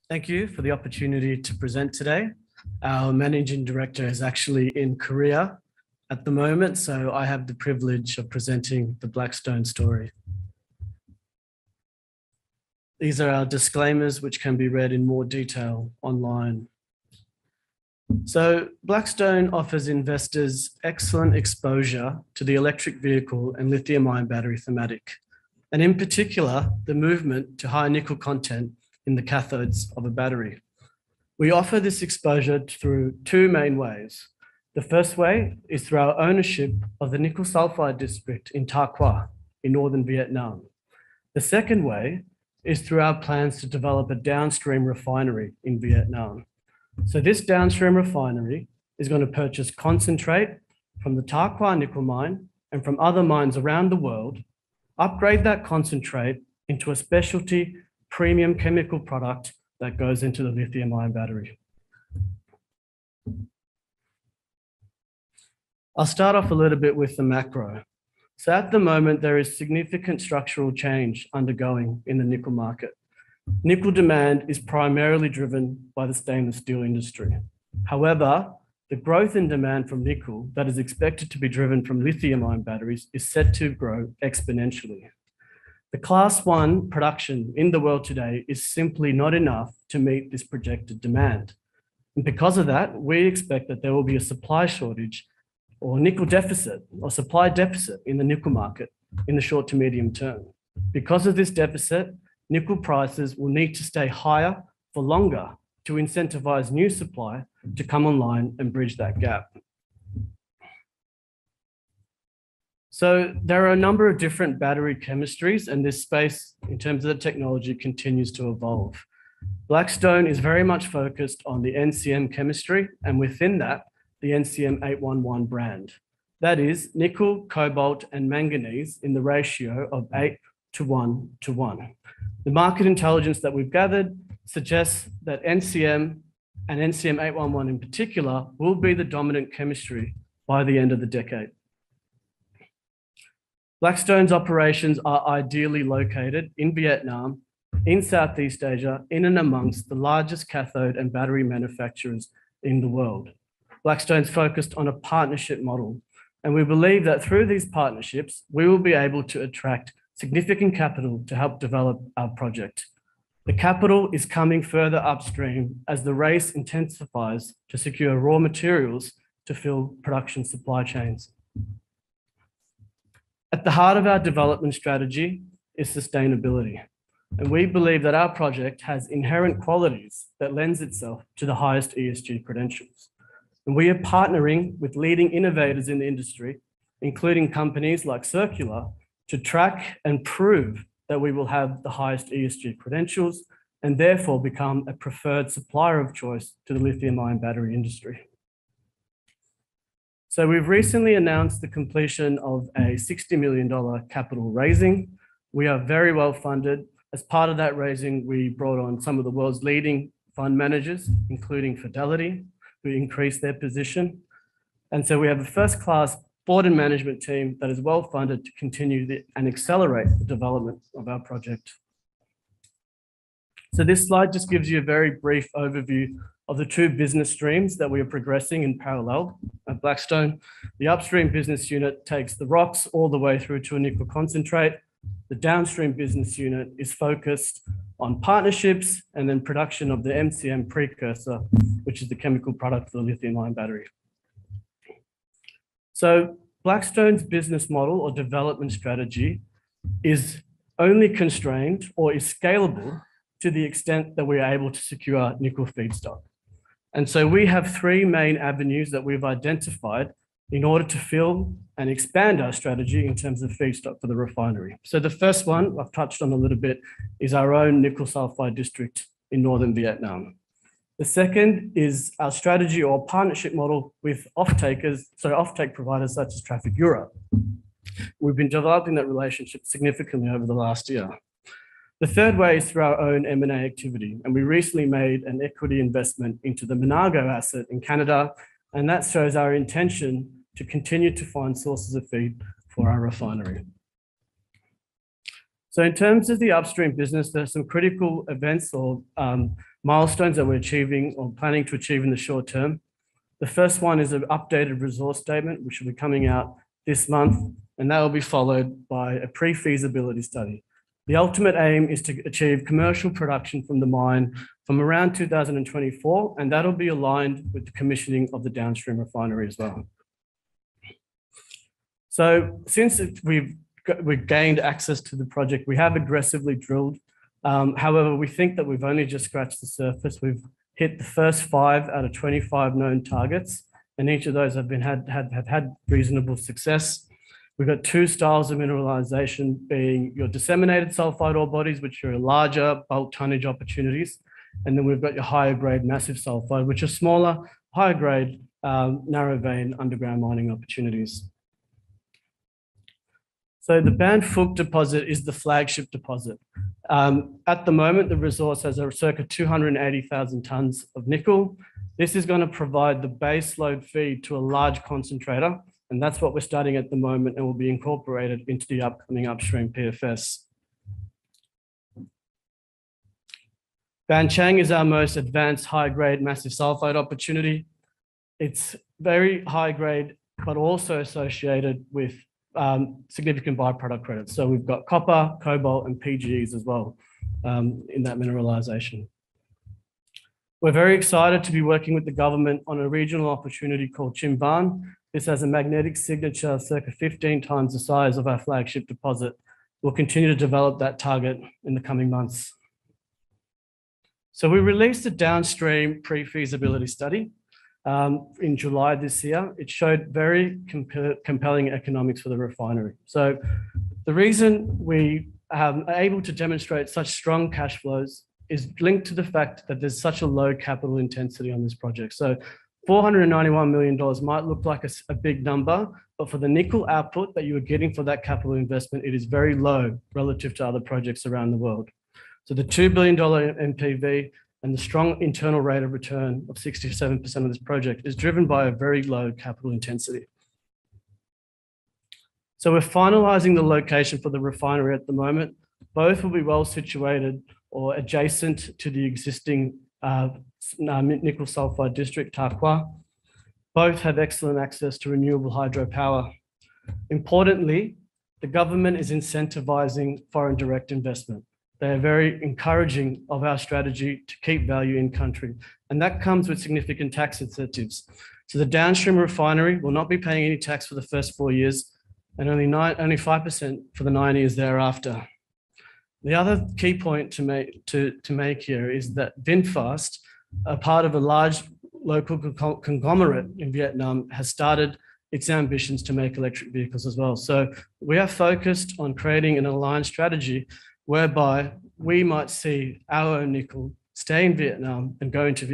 Thank you for the opportunity to present today. Our managing director is actually in Korea at the moment, so I have the privilege of presenting the Blackstone story. These are our disclaimers, which can be read in more detail online. So Blackstone offers investors excellent exposure to the electric vehicle and lithium-ion battery thematic, and in particular, the movement to high nickel content in the cathodes of a battery. We offer this exposure through two main ways. The first way is through our ownership of the nickel sulfide district in KHOA in northern Vietnam. The second way is through our plans to develop a downstream refinery in Vietnam. So this downstream refinery is going to purchase concentrate from the KHOA nickel mine and from other mines around the world, upgrade that concentrate into a specialty premium chemical product that goes into the lithium-ion battery. I'll start off a little bit with the macro. So at the moment, there is significant structural change undergoing in the nickel market. Nickel demand is primarily driven by the stainless steel industry. However, the growth in demand from nickel that is expected to be driven from lithium-ion batteries is set to grow exponentially. The Class 1 production in the world today is simply not enough to meet this projected demand. And because of that, we expect that there will be a supply shortage or nickel deficit or supply deficit in the nickel market in the short to medium term. Because of this deficit, nickel prices will need to stay higher for longer to incentivize new supply to come online and bridge that gap. So there are a number of different battery chemistries, and this space in terms of the technology continues to evolve. Blackstone is very much focused on the NCM chemistry, and within that, the NCM 811 brand. That is nickel, cobalt, and manganese in the ratio of 8:1:1. The market intelligence that we've gathered suggests that NCM and NCM 811 in particular will be the dominant chemistry by the end of the decade. Blackstone's operations are ideally located in Vietnam, in Southeast Asia, in and amongst the largest cathode and battery manufacturers in the world. Blackstone's focused on a partnership model, and we believe that through these partnerships, we will be able to attract significant capital to help develop our project. The capital is coming further upstream as the race intensifies to secure raw materials to fill production supply chains. At the heart of our development strategy is sustainability, and we believe that our project has inherent qualities that lends itself to the highest ESG credentials. And we are partnering with leading innovators in the industry, including companies like Circular, to track and prove that we will have the highest ESG credentials and therefore become a preferred supplier of choice to the lithium-ion battery industry. So we've recently announced the completion of a $60 million capital raising. We are very well funded. As part of that raising, we brought on some of the world's leading fund managers, including Fidelity, who increased their position. And so we have a first-class board and management team that is well funded to continue and accelerate the development of our project. So this slide just gives you a very brief overview of the two business streams that we are progressing in parallel at Blackstone. The upstream business unit takes the rocks all the way through to a nickel concentrate. The downstream business unit is focused on partnerships and then production of the MCM precursor, which is the chemical product for the lithium-ion battery. So Blackstone's business model or development strategy is only constrained or is scalable to the extent that we are able to secure nickel feedstock. And so we have three main avenues that we've identified in order to fill and expand our strategy in terms of feedstock for the refinery. So the first one I've touched on a little bit is our own nickel sulfide district in northern Vietnam. The second is our strategy or partnership model with offtake providers such as Traffic Europe. We've been developing that relationship significantly over the last year. The third way is through our own M&A activity, and we recently made an equity investment into the Monago asset in Canada, and that shows our intention to continue to find sources of feed for our refinery. So So in terms of the upstream business, there's some critical events or milestones that we're achieving or planning to achieve in the short term. The first one is an updated resource statement, which will be coming out this month, and that will be followed by a pre-feasibility study. The ultimate aim is to achieve commercial production from the mine from around 2024, and that'll be aligned with the commissioning of the downstream refinery as well. So since we've gained access to the project, we have aggressively drilled. However, we think that we've only just scratched the surface. We've hit the first 5 out of 25 known targets, and each of those have had reasonable success. We've got 2 styles of mineralization, being your disseminated sulfide ore bodies, which are larger bulk tonnage opportunities. And then we've got your higher grade massive sulfide, which are smaller, higher grade, narrow vein underground mining opportunities. So the Banfuk deposit is the flagship deposit. At the moment, the resource has a circa 280,000 tons of nickel. This is going to provide the base load feed to a large concentrator, and that's what we're studying at the moment and will be incorporated into the upcoming upstream PFS. Banchang is our most advanced high-grade massive sulfide opportunity. It's very high-grade, but also associated with significant byproduct credits. So we've got copper, cobalt, and PGEs as well in that mineralization. We're very excited to be working with the government on a regional opportunity called Chimban. This has a magnetic signature circa 15 times the size of our flagship deposit. We'll continue to develop that target in the coming months. So we released a downstream pre-feasibility study in July this year. It showed very compelling economics for the refinery. So the reason we are able to demonstrate such strong cash flows is linked to the fact that there's such a low capital intensity on this project. So $491 million might look like a big number, but for the nickel output that you are getting for that capital investment, it is very low relative to other projects around the world. So the $2 billion NPV and the strong internal rate of return of 67% of this project is driven by a very low capital intensity. So we're finalizing the location for the refinery at the moment. Both will be well situated or adjacent to the existing nickel sulfide district, KHOA. Both have excellent access to renewable hydropower. Importantly, the government is incentivizing foreign direct investment. They are very encouraging of our strategy to keep value in country, and that comes with significant tax incentives. So the downstream refinery will not be paying any tax for the first 4 years and only 5% for the 9 years thereafter. The other key point to make here is that VinFast, a part of a large local conglomerate in Vietnam, has started its ambitions to make electric vehicles as well. So we are focused on creating an aligned strategy whereby we might see our own nickel stay in Vietnam and go into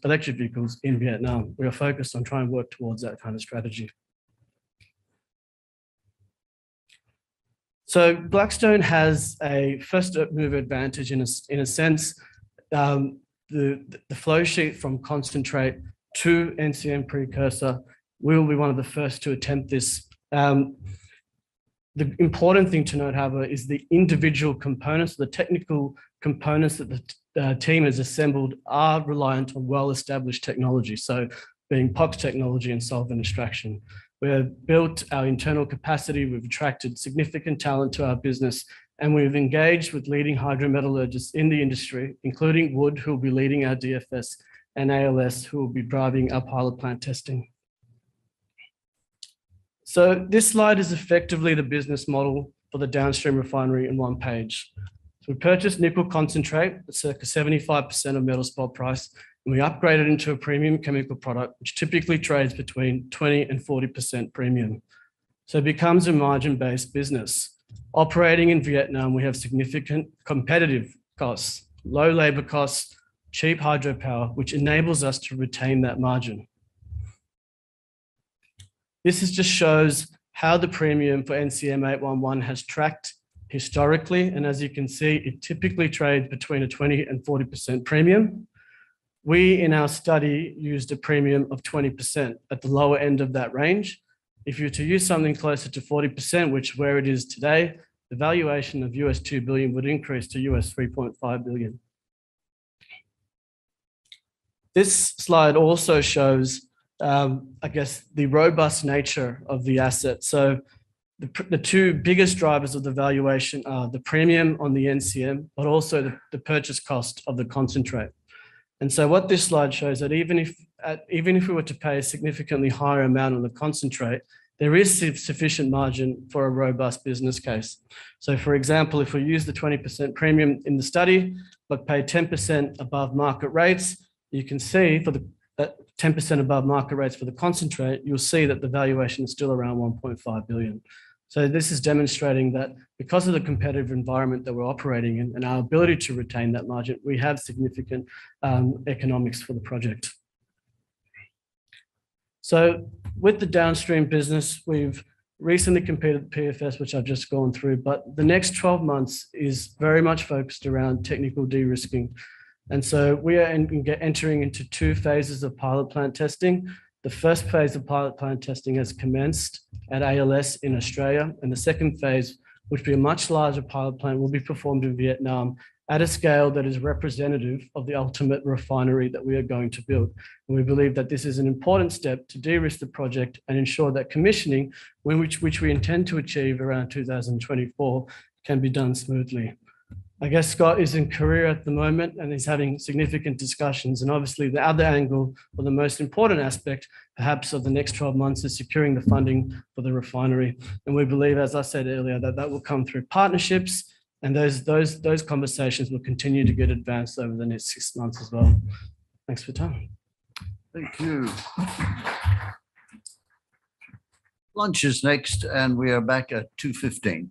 electric vehicles in Vietnam. We are focused on trying to work towards that kind of strategy. So Blackstone has a first mover advantage in a sense. The flow sheet from concentrate to NCM precursor, we will be one of the first to attempt this. The important thing to note, however, is the individual components, the technical components that the team has assembled are reliant on well-established technology. So being POX technology and solvent extraction. We've built our internal capacity, we've attracted significant talent to our business, and we've engaged with leading hydrometallurgists in the industry, including Wood, who will be leading our DFS, and ALS, who will be driving our pilot plant testing. So this slide is effectively the business model for the downstream refinery in one page. So we purchased nickel concentrate at circa 75% of metal spot price, and we upgrade it into a premium chemical product, which typically trades between 20 and 40% premium. So it becomes a margin-based business. Operating in Vietnam, we have significant competitive costs, low labor costs, cheap hydropower, which enables us to retain that margin. This just shows how the premium for NCM 811 has tracked historically. And as you can see, it typically trades between a 20 and 40% premium. We, in our study, used a premium of 20% at the lower end of that range. If you were to use something closer to 40%, which where it is today, the valuation of US $2 billion would increase to US $3.5 billion. This slide also shows, I guess, the robust nature of the asset. So the two biggest drivers of the valuation are the premium on the NCM, but also the purchase cost of the concentrate. And so what this slide shows that even if we were to pay a significantly higher amount on the concentrate, there is sufficient margin for a robust business case. So for example, if we use the 20% premium in the study, but pay 10% above market rates, you can see for that 10% above market rates for the concentrate, you'll see that the valuation is still around 1.5 billion. So this is demonstrating that because of the competitive environment that we're operating in and our ability to retain that margin, we have significant economics for the project. So with the downstream business, we've recently completed the PFS, which I've just gone through, but the next 12 months is very much focused around technical de-risking. And so we are entering into 2 phases of pilot plant testing. The first phase of pilot plant testing has commenced at ALS in Australia, and the second phase, which will be a much larger pilot plant, will be performed in Vietnam at a scale that is representative of the ultimate refinery that we are going to build. And we believe that this is an important step to de-risk the project and ensure that commissioning, which we intend to achieve around 2024, can be done smoothly. I guess Scott is in Korea at the moment and he's having significant discussions. And obviously the other angle, or the most important aspect, perhaps of the next 12 months, is securing the funding for the refinery. And we believe, as I said earlier, that that will come through partnerships, and those conversations will continue to get advanced over the next 6 months as well. Thanks for your time. Thank you. Lunch is next, and we are back at 2:15.